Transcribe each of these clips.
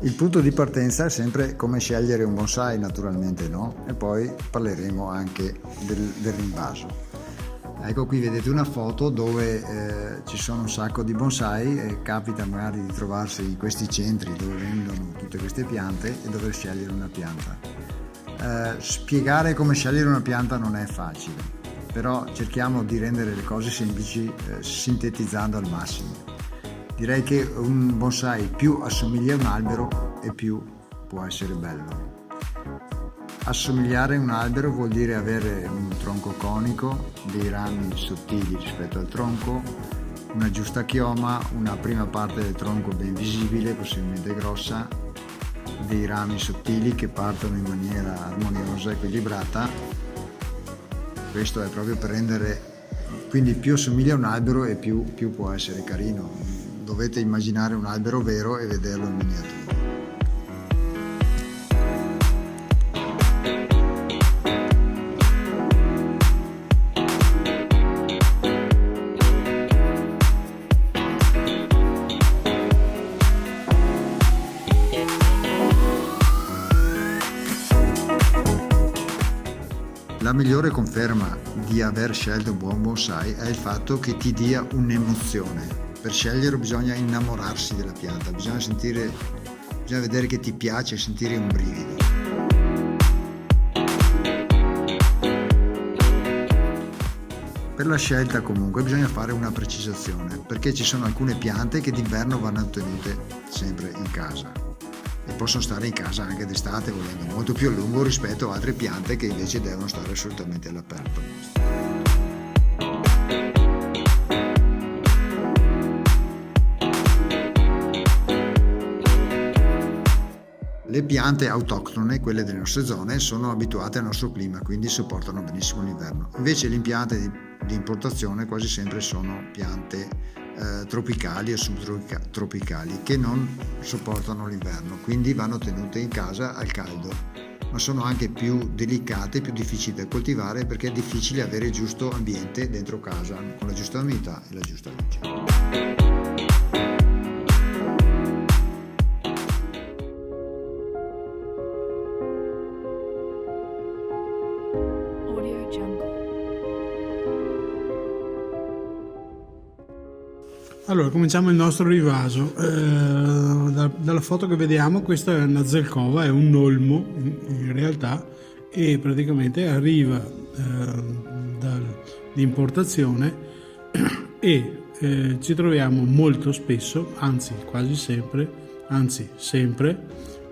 Il punto di partenza è sempre come scegliere un bonsai, naturalmente, no? E poi parleremo anche del rinvaso. Ecco, qui vedete una foto dove ci sono un sacco di bonsai e capita magari di trovarsi in questi centri dove vendono tutte queste piante e dover scegliere una pianta. Spiegare come scegliere una pianta non è facile, però cerchiamo di rendere le cose semplici sintetizzando al massimo. Direi che un bonsai più assomiglia a un albero e più può essere bello. Assomigliare a un albero vuol dire avere un tronco conico, dei rami sottili rispetto al tronco, una giusta chioma, una prima parte del tronco ben visibile, possibilmente grossa, dei rami sottili che partono in maniera armoniosa e equilibrata. Questo è proprio per rendere, quindi più assomiglia a un albero e più può essere carino. Dovete immaginare un albero vero e vederlo in miniatura. La migliore conferma di aver scelto un buon bonsai è il fatto che ti dia un'emozione. Per scegliere bisogna innamorarsi della pianta, bisogna vedere che ti piace, sentire un brivido. Per la scelta comunque bisogna fare una precisazione, perché ci sono alcune piante che d'inverno vanno tenute sempre in casa e possono stare in casa anche d'estate volendo, molto più a lungo rispetto a altre piante che invece devono stare assolutamente all'aperto. Le piante autoctone, quelle delle nostre zone, sono abituate al nostro clima, quindi sopportano benissimo l'inverno. Invece le piante di importazione quasi sempre sono piante tropicali o subtropicali che non sopportano l'inverno, quindi vanno tenute in casa al caldo, ma sono anche più delicate, più difficili da coltivare perché è difficile avere il giusto ambiente dentro casa con la giusta umidità e la giusta luce. Allora, cominciamo il nostro rivaso. Dalla foto che vediamo, questa è una zelkova, è un olmo in realtà, e praticamente arriva di importazione e ci troviamo molto spesso, anzi quasi sempre, anzi sempre,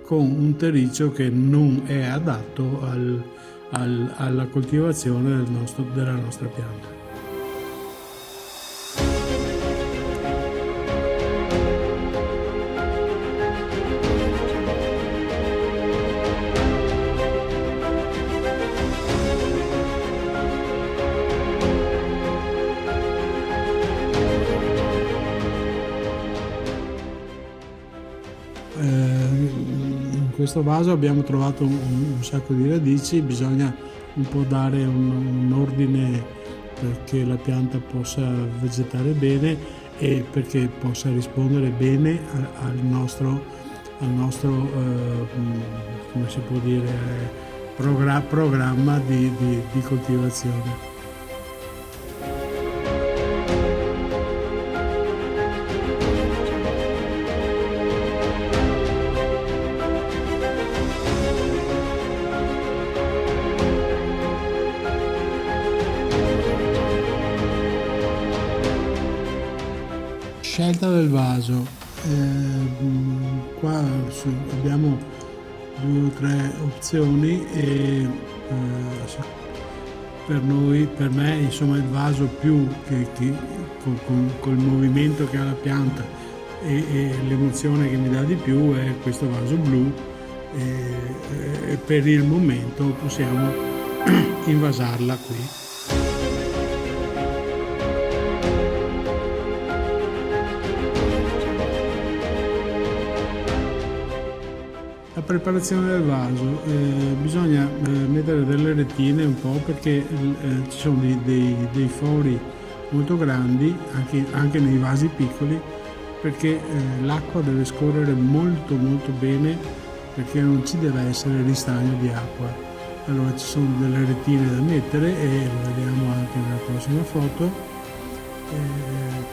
con un terriccio che non è adatto alla coltivazione della nostra pianta. In questo vaso abbiamo trovato un sacco di radici, bisogna un po' dare un ordine perché la pianta possa vegetare bene e perché possa rispondere bene al nostro come si può dire, programma di coltivazione. Scelta del vaso, qua abbiamo 2 o 3 opzioni e per me insomma il vaso più che col movimento che ha la pianta e l'emozione che mi dà di più è questo vaso blu e per il momento possiamo invasarla qui. La preparazione del vaso, bisogna mettere delle retine un po' perché ci sono dei fori molto grandi anche nei vasi piccoli, perché l'acqua deve scorrere molto bene, perché non ci deve essere ristagno di acqua. Allora ci sono delle retine da mettere e lo vediamo anche nella prossima foto,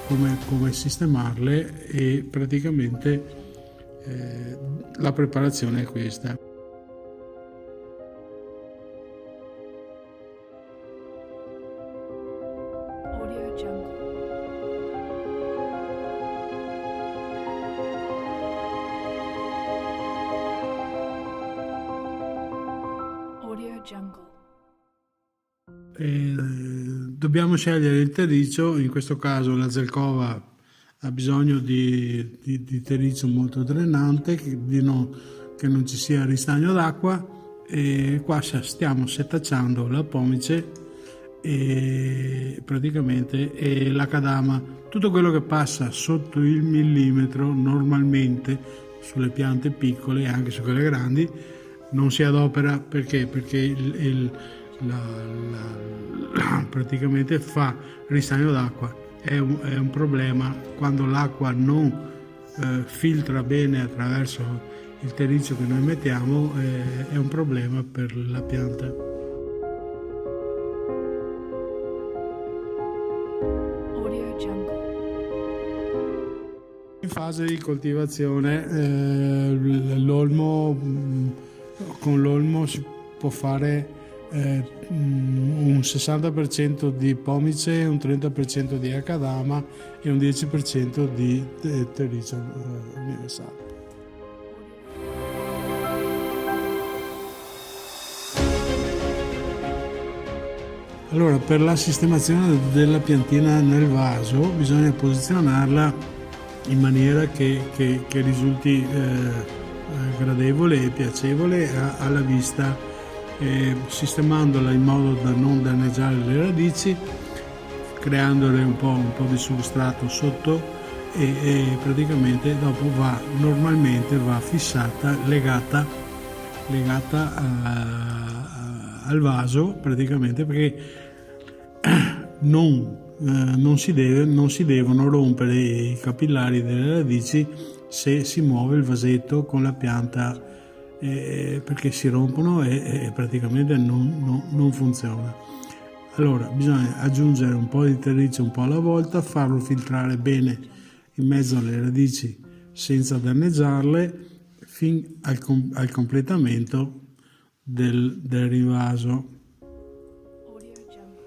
come sistemarle, e praticamente la preparazione è questa. Audio Jungle. Audio Jungle. Dobbiamo scegliere il terriccio, in questo caso la Zelkova ha bisogno di terriccio molto drenante, che non ci sia ristagno d'acqua, e qua stiamo setacciando la pomice e praticamente la kadama. Tutto quello che passa sotto il millimetro normalmente sulle piante piccole e anche su quelle grandi non si adopera, perché praticamente fa ristagno d'acqua. È un problema quando l'acqua non filtra bene attraverso il terriccio che noi mettiamo, è un problema per la pianta. Audio Jungle. In fase di coltivazione con l'olmo si può fare un 60% di pomice, un 30% di akadama e un 10% di terriccio universale. Allora, per la sistemazione della piantina nel vaso bisogna posizionarla in maniera che risulti gradevole e piacevole alla vista, sistemandola in modo da non danneggiare le radici, creandole un po' di substrato sotto e praticamente dopo normalmente va fissata, legata al vaso, praticamente, perché non si devono rompere i capillari delle radici se si muove il vasetto con la pianta, perché si rompono e praticamente non funziona. Allora bisogna aggiungere un po' di terriccio un po' alla volta, farlo filtrare bene in mezzo alle radici senza danneggiarle fin al completamento del rivaso. Audio Jungle.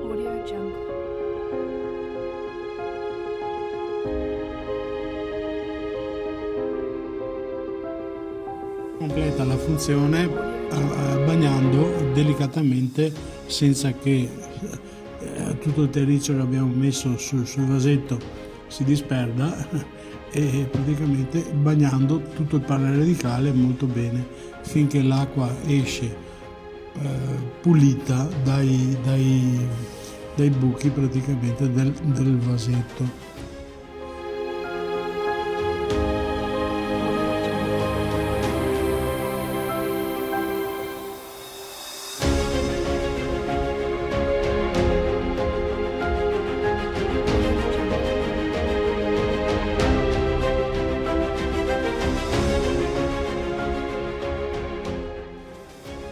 Audio Jungle. Completa la funzione bagnando delicatamente senza che tutto il terriccio che abbiamo messo sul vasetto si disperda, e praticamente bagnando tutto il palo radicale molto bene finché l'acqua esce pulita dai buchi praticamente del vasetto.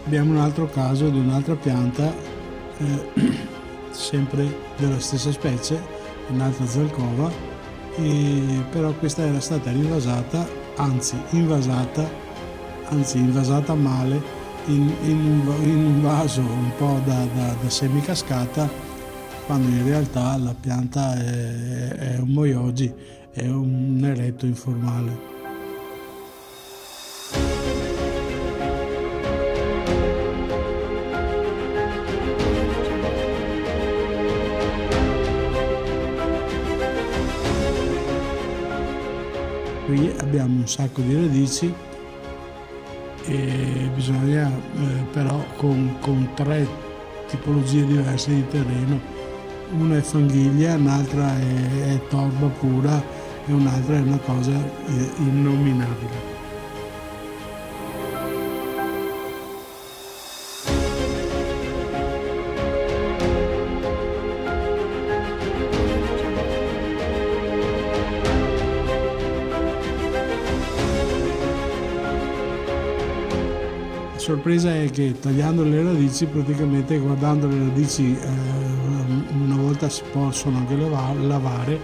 Abbiamo un altro caso di un'altra pianta, sempre della stessa specie, un'altra Zelkova, però questa era stata rinvasata, invasata male in un vaso un po' da semicascata, quando in realtà la pianta è un moyoji, è un eretto informale. qui abbiamo un sacco di radici e bisogna però con tre tipologie diverse di terreno. Una è fanghiglia, un'altra è torba pura e un'altra è una cosa innominabile. La sorpresa è che tagliando le radici, praticamente guardando le radici una volta si possono anche lavare,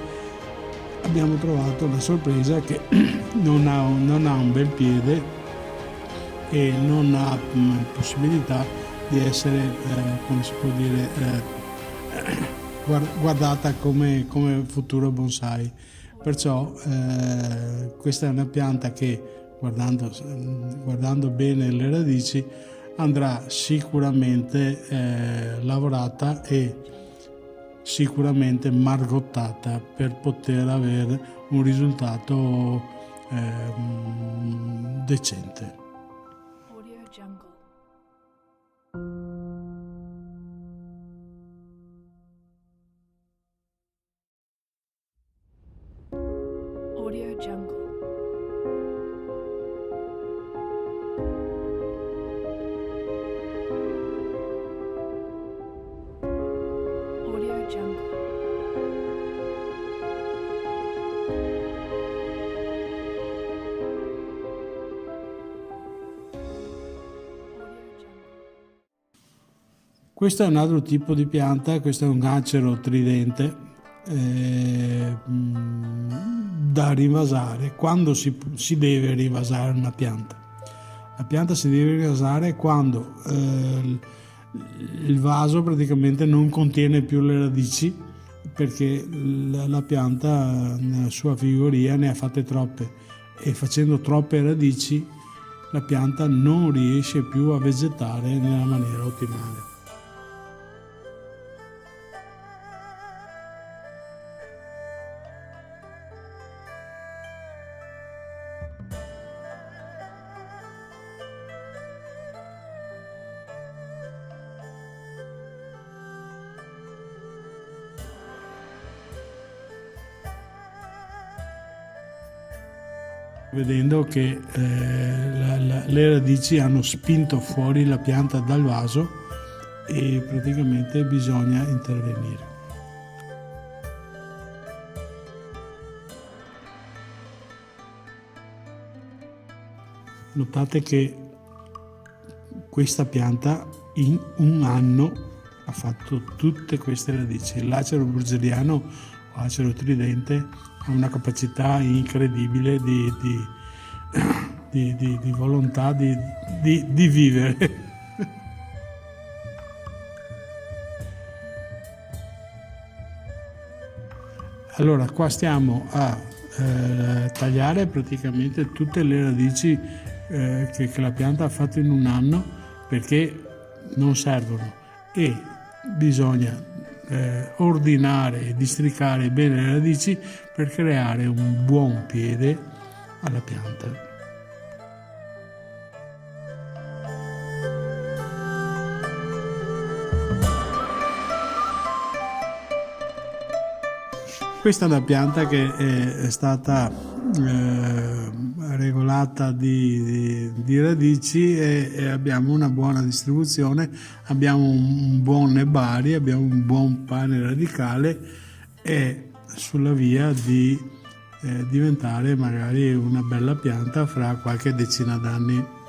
abbiamo trovato la sorpresa che non ha un bel piede e non ha possibilità di essere, come si può dire, guardata come futuro bonsai. Perciò questa è una pianta che guardando bene le radici andrà sicuramente lavorata e sicuramente margottata per poter avere un risultato decente. Audio Jungle. Audio Jungle. Audio Jungle. Questo è un altro tipo di pianta, questo è un acero tridente da rivasare. Quando si deve rivasare una pianta? La pianta si deve rivasare quando il vaso praticamente non contiene più le radici, perché la pianta nella sua vigoria ne ha fatte troppe e facendo troppe radici la pianta non riesce più a vegetare nella maniera ottimale. Vedendo che le radici hanno spinto fuori la pianta dal vaso e praticamente bisogna intervenire. Notate che questa pianta in un anno ha fatto tutte queste radici. L'acero burgeriano o acero tridente ha una capacità incredibile di volontà di vivere. Allora, qua stiamo a tagliare praticamente tutte le radici che la pianta ha fatto in un anno, perché non servono, e bisogna ordinare e districare bene le radici per creare un buon piede alla pianta. Questa è una pianta che è stata regolata di radici e abbiamo una buona distribuzione, abbiamo un buon nebbari, abbiamo un buon pane radicale e sulla via di diventare magari una bella pianta fra qualche decina d'anni.